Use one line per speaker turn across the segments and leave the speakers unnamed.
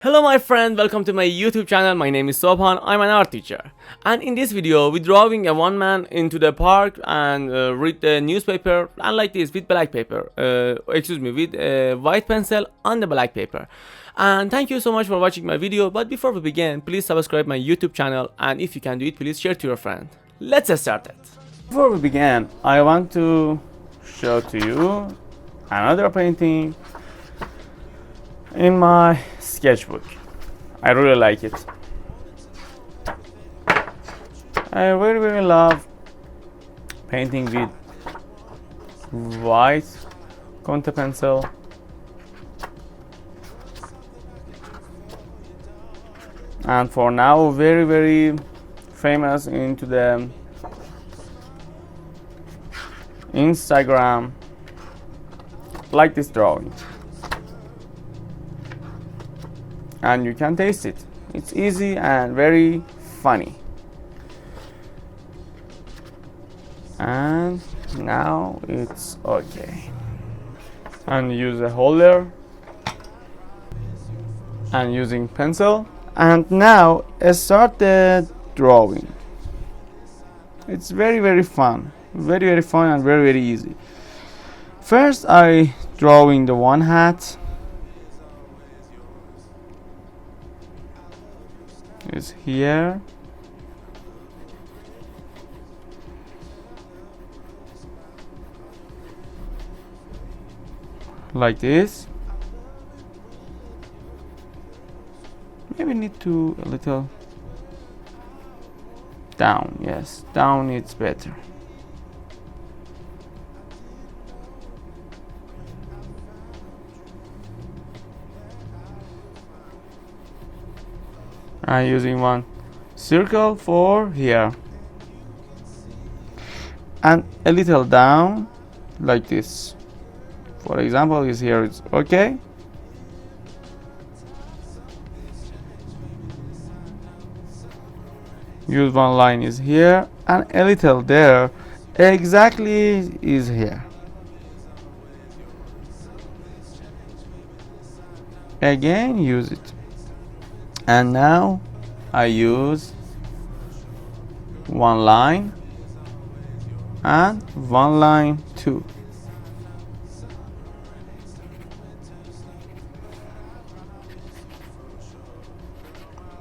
Hello my friend, welcome to my YouTube channel. My name is Sopan, I'm an art teacher. And in this video, we're drawing a one man into the park and read the newspaper and like this with black paper. With white pencil on the black paper. And thank you so much for watching my video, but before we begin, please subscribe my YouTube channel and if you can do it, please share to your friend. Let's get started. Before we begin, I want to show to you another painting in my sketchbook. I really like it. I really love painting with white conte pencil and for now very famous into the Instagram like this drawing. And you can taste it. It's easy and very funny. And now it's okay. And use a holder and using pencil. And now start the drawing. It's very fun. Very fun and very easy. First I drawing the one hat. Is here like this. Maybe need to a little down. Yes, down it's better. I'm using one circle for here and a little down like this. For example, is here it's okay. Use one line is here and a little there exactly is here. Again use it. And now I use one line and one line too.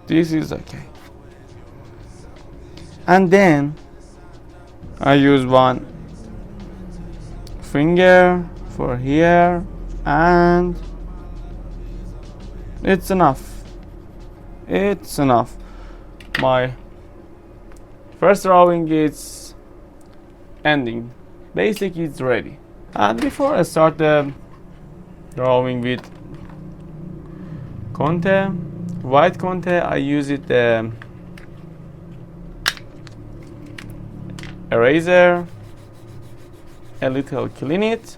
This is okay. And then I use one finger for here and it's enough. It's enough. My first drawing is ending. Basic is ready. And before I start the drawing with conte, white conte, I use it eraser, a little clean it,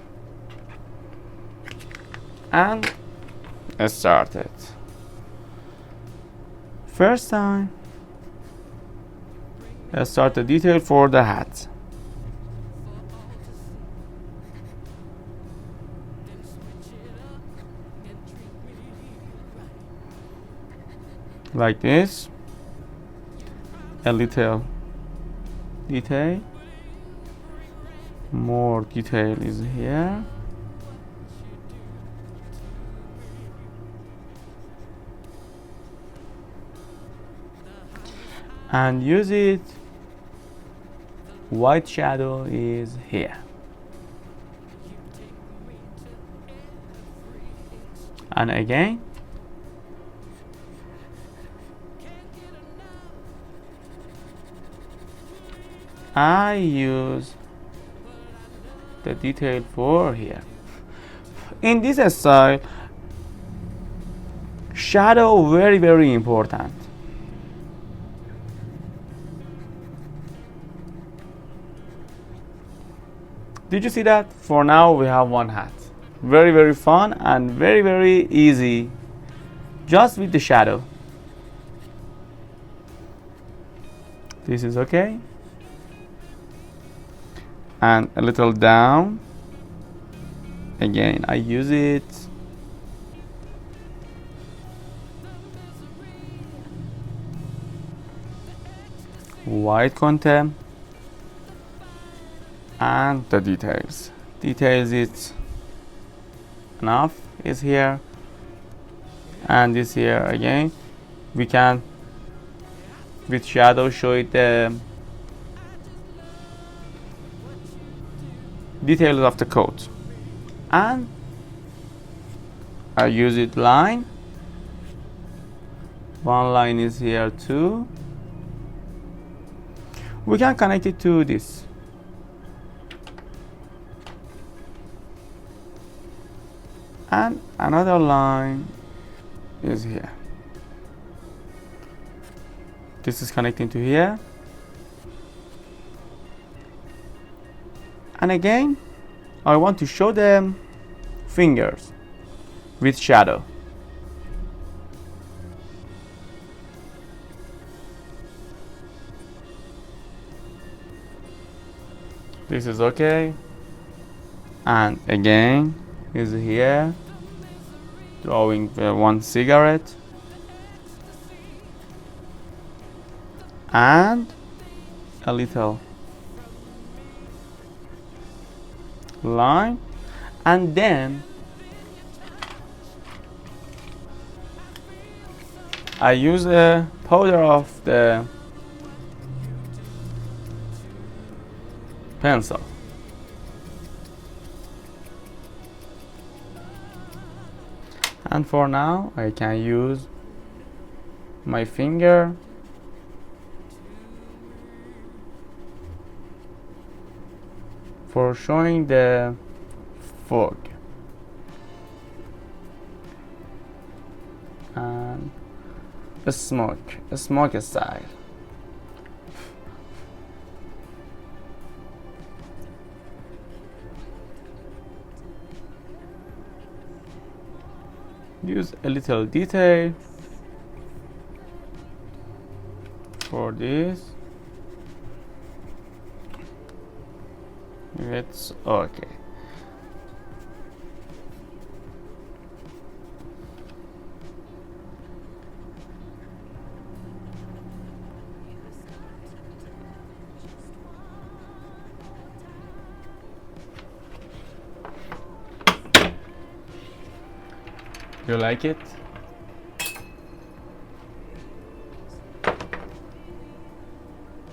and I started. First time, I start the detail for the hat. Like this, a little detail, more detail is here. And use it. White shadow is here. And again. I use the detail for here. In this style, shadow very important. Did you see that? For now we have one hat. Very fun and very easy. Just with the shadow. This is okay. And a little down. Again, I use it white content, and the details. Details it's enough is here, and this here again we can with shadow show it the details of the code, and I use it line. One line is here too. We can connect it to this. And another line is here. This is connecting to here. And again, I want to show them fingers with shadow. This is okay. And again is here, drawing one cigarette and a little line, and then I use a powder of the pencil. And for now I can use my finger for showing the fog and a smoke style. Use a little detail for this. It's okay. You like it?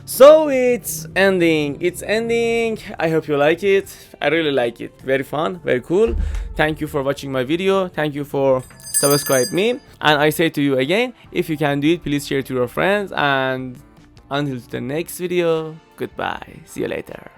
So it's ending. I hope you like it. I really like it. Very fun, very cool. Thank you for watching my video. Thank you for subscribe me. And I say to you again, if you can do it, please share to your friends. And until the next video, goodbye. See you later.